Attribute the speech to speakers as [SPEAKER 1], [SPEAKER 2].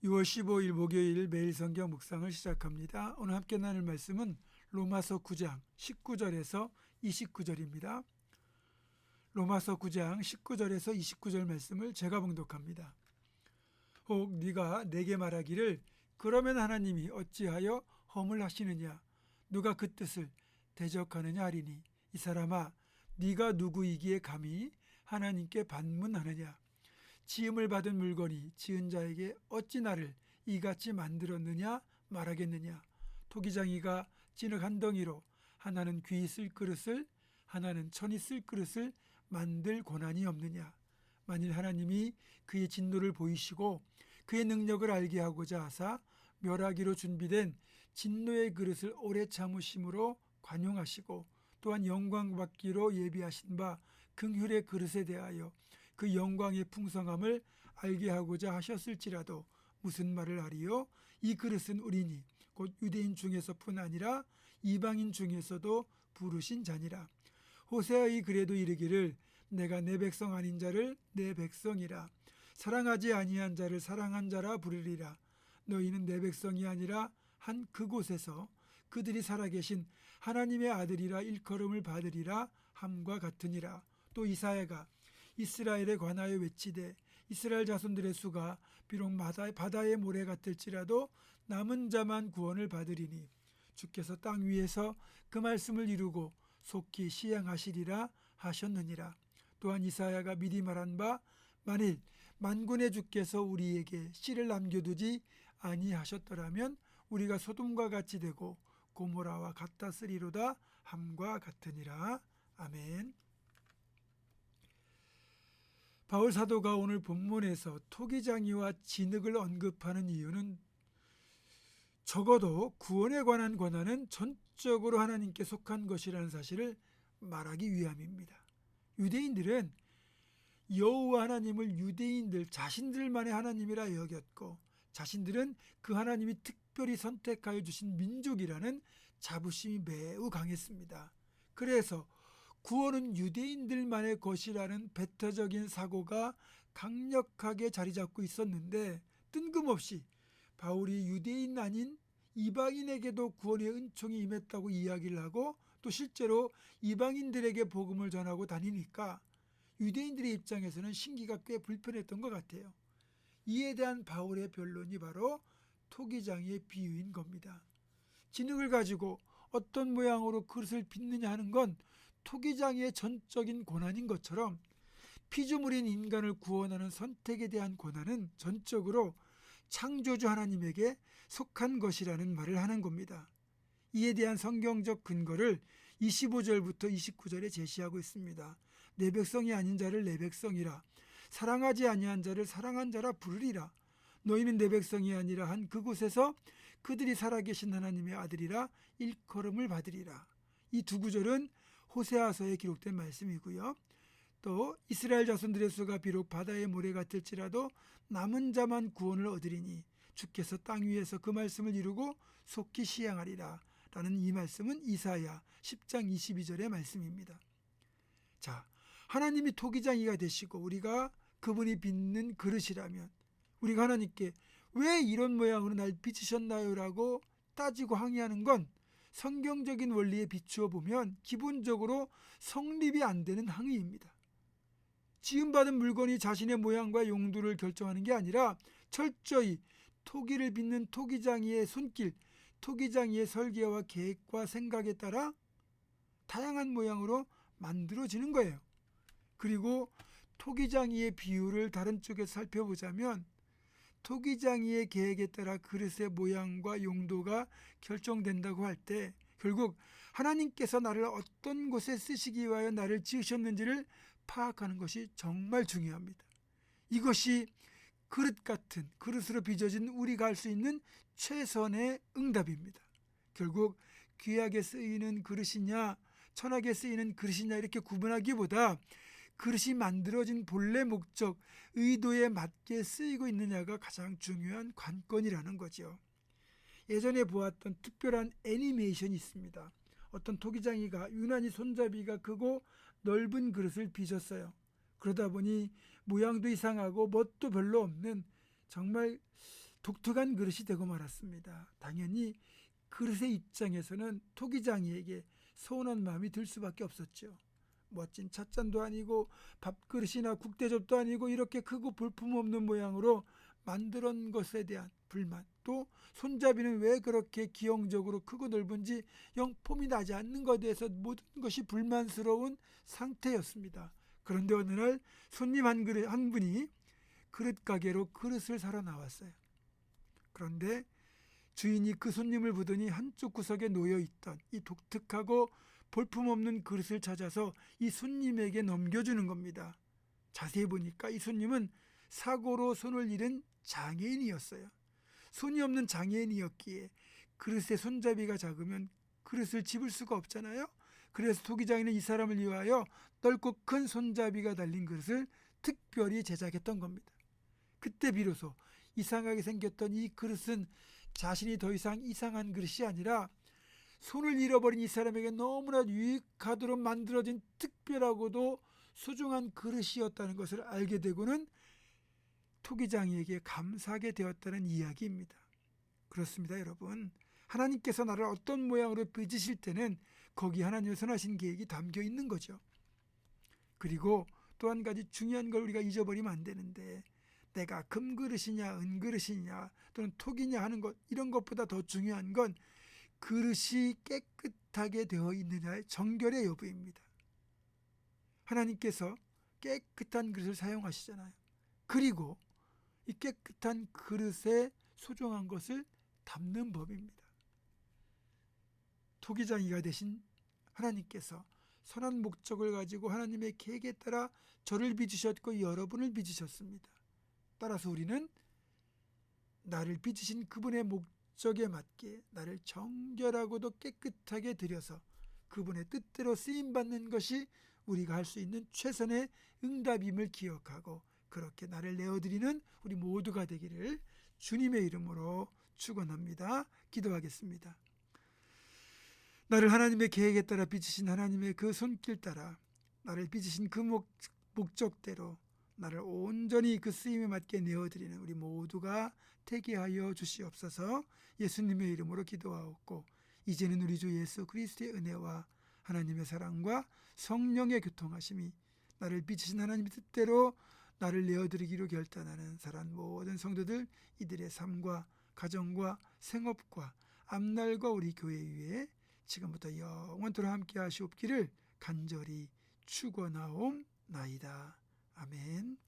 [SPEAKER 1] 6월 15일 목요일 매일 성경 묵상을 시작합니다. 오늘 함께 나눌 말씀은 로마서 9장 19절에서 29절입니다. 로마서 9장 19절에서 29절 말씀을 제가 봉독합니다. 혹 네가 내게 말하기를 그러면 하나님이 어찌하여 허물 하시느냐 누가 그 뜻을 대적하느냐 하리니 이 사람아 네가 누구이기에 감히 하나님께 반문하느냐 지음을 받은 물건이 지은 자에게 어찌 나를 이같이 만들었느냐 말하겠느냐 토기장이가 진흙 한 덩이로 하나는 귀 쓸 그릇을 하나는 천이 쓸 그릇을 만들 고난이 없느냐 만일 하나님이 그의 진노를 보이시고 그의 능력을 알게 하고자 하사 멸하기로 준비된 진노의 그릇을 오래 참으심으로 관용하시고 또한 영광 받기로 예비하신 바 긍휼의 그릇에 대하여 그 영광의 풍성함을 알게 하고자 하셨을지라도 무슨 말을 하리요? 이 그릇은 우리니 곧 유대인 중에서뿐 아니라 이방인 중에서도 부르신 자니라. 호세아의 글에도 이르기를 내가 내 백성 아닌 자를 내 백성이라 사랑하지 아니한 자를 사랑한 자라 부르리라. 너희는 내 백성이 아니라 한 그곳에서 그들이 살아계신 하나님의 아들이라 일컬음을 받으리라 함과 같으니라. 또 이사야가 이스라엘에 관하여 외치되 이스라엘 자손들의 수가 비록 바다의 모래 같을지라도 남은 자만 구원을 받으리니 주께서 땅 위에서 그 말씀을 이루고 속히 시행하시리라 하셨느니라. 또한 이사야가 미리 말한 바 만일 만군의 주께서 우리에게 씨를 남겨두지 아니하셨더라면 우리가 소돔과 같이 되고 고모라와 같았으리로다 함과 같으니라. 아멘. 바울 사도가 오늘 본문에서 토기장이와 진흙을 언급하는 이유는 적어도 구원에 관한 권한은 전적으로 하나님께 속한 것이라는 사실을 말하기 위함입니다. 유대인들은 여호와 하나님을 유대인들 자신들만의 하나님이라 여겼고 자신들은 그 하나님이 특별히 선택하여 주신 민족이라는 자부심이 매우 강했습니다. 그래서 구원은 유대인들만의 것이라는 배타적인 사고가 강력하게 자리 잡고 있었는데 뜬금없이 바울이 유대인 아닌 이방인에게도 구원의 은총이 임했다고 이야기를 하고 또 실제로 이방인들에게 복음을 전하고 다니니까 유대인들의 입장에서는 신기가 꽤 불편했던 것 같아요. 이에 대한 바울의 변론이 바로 토기장의 비유인 겁니다. 진흙을 가지고 어떤 모양으로 그릇을 빚느냐 하는 건 토기장의 전적인 고난인 것처럼 피조물인 인간을 구원하는 선택에 대한 고난은 전적으로 창조주 하나님에게 속한 것이라는 말을 하는 겁니다. 이에 대한 성경적 근거를 25절부터 29절에 제시하고 있습니다. 내 백성이 아닌 자를 내 백성이라 사랑하지 아니한 자를 사랑한 자라 부르리라. 너희는 내 백성이 아니라 한 그곳에서 그들이 살아계신 하나님의 아들이라 일컬음을 받으리라. 이 두 구절은 호세아서에 기록된 말씀이고요. 또 이스라엘 자손들의 수가 비록 바다의 모래 같을지라도 남은 자만 구원을 얻으리니 주께서 땅 위에서 그 말씀을 이루고 속히 시행하리라 라는 이 말씀은 이사야 10장 22절의 말씀입니다. 자, 하나님이 토기장이가 되시고 우리가 그분이 빚는 그릇이라면 우리가 하나님께 왜 이런 모양으로 날 빚으셨나요? 라고 따지고 항의하는 건 성경적인 원리에 비추어 보면 기본적으로 성립이 안 되는 항의입니다. 지음받은 물건이 자신의 모양과 용도를 결정하는 게 아니라 철저히 토기를 빚는 토기장이의 손길, 토기장이의 설계와 계획과 생각에 따라 다양한 모양으로 만들어지는 거예요. 그리고 토기장이의 비율을 다른 쪽에서 살펴보자면 토기장이의 계획에 따라 그릇의 모양과 용도가 결정된다고 할 때 결국 하나님께서 나를 어떤 곳에 쓰시기 위하여 나를 지으셨는지를 파악하는 것이 정말 중요합니다. 이것이 그릇 같은 그릇으로 빚어진 우리가 할 수 있는 최선의 응답입니다. 결국 귀하게 쓰이는 그릇이냐 천하게 쓰이는 그릇이냐 이렇게 구분하기보다 그릇이 만들어진 본래 목적, 의도에 맞게 쓰이고 있느냐가 가장 중요한 관건이라는 거죠. 예전에 보았던 특별한 애니메이션이 있습니다. 어떤 토기장이가 유난히 손잡이가 크고 넓은 그릇을 빚었어요. 그러다 보니 모양도 이상하고 멋도 별로 없는 정말 독특한 그릇이 되고 말았습니다. 당연히 그릇의 입장에서는 토기장이에게 서운한 마음이 들 수밖에 없었죠. 멋진 찻잔도 아니고 밥그릇이나 국대접도 아니고 이렇게 크고 볼품없는 모양으로 만들어 놓은 것에 대한 불만, 또 손잡이는 왜 그렇게 기형적으로 크고 넓은지 영 폼이 나지 않는 것에 대해서 모든 것이 불만스러운 상태였습니다. 그런데 어느 날 손님 한 분이 그릇 가게로 그릇을 사러 나왔어요. 그런데 주인이 그 손님을 보더니 한쪽 구석에 놓여있던 이 독특하고 볼품없는 그릇을 찾아서 이 손님에게 넘겨주는 겁니다. 자세히 보니까 이 손님은 사고로 손을 잃은 장애인이었어요. 손이 없는 장애인이었기에 그릇의 손잡이가 작으면 그릇을 집을 수가 없잖아요. 그래서 토기장인은 이 사람을 위하여 넓고 큰 손잡이가 달린 그릇을 특별히 제작했던 겁니다. 그때 비로소 이상하게 생겼던 이 그릇은 자신이 더 이상 이상한 그릇이 아니라 손을 잃어버린 이 사람에게 너무나 유익하도록 만들어진 특별하고도 소중한 그릇이었다는 것을 알게 되고는 토기장이에게 감사하게 되었다는 이야기입니다. 그렇습니다, 여러분. 하나님께서 나를 어떤 모양으로 빚으실 때는 거기 하나님의 선하신 계획이 담겨 있는 거죠. 그리고 또 한 가지 중요한 걸 우리가 잊어버리면 안 되는데, 내가 금그릇이냐 은그릇이냐 또는 톡이냐 하는 것, 이런 것보다 더 중요한 건 그릇이 깨끗하게 되어 있느냐의 정결의 여부입니다. 하나님께서 깨끗한 그릇을 사용하시잖아요. 그리고 이 깨끗한 그릇에 소중한 것을 담는 법입니다. 토기장이가 되신 하나님께서 선한 목적을 가지고 하나님의 계획에 따라 저를 빚으셨고 여러분을 빚으셨습니다. 따라서 우리는 나를 빚으신 그분의 목적에 맞게 나를 정결하고도 깨끗하게 드려서 그분의 뜻대로 쓰임받는 것이 우리가 할 수 있는 최선의 응답임을 기억하고 그렇게 나를 내어드리는 우리 모두가 되기를 주님의 이름으로 축원합니다. 기도하겠습니다. 나를 하나님의 계획에 따라 빚으신 하나님의 그 손길 따라 나를 빚으신 그 목적대로 나를 온전히 그 쓰임에 맞게 내어드리는 우리 모두가 되게 하여 주시옵소서. 예수님의 이름으로 기도하옵고 이제는 우리 주 예수 그리스도의 은혜와 하나님의 사랑과 성령의 교통하심이 나를 빚으신 하나님의 뜻대로 나를 내어드리기로 결단하는 사랑 모든 성도들, 이들의 삶과 가정과 생업과 앞날과 우리 교회 위에 지금부터 영원토록 함께 하시옵기를 간절히 축원하옵나이다. 아멘.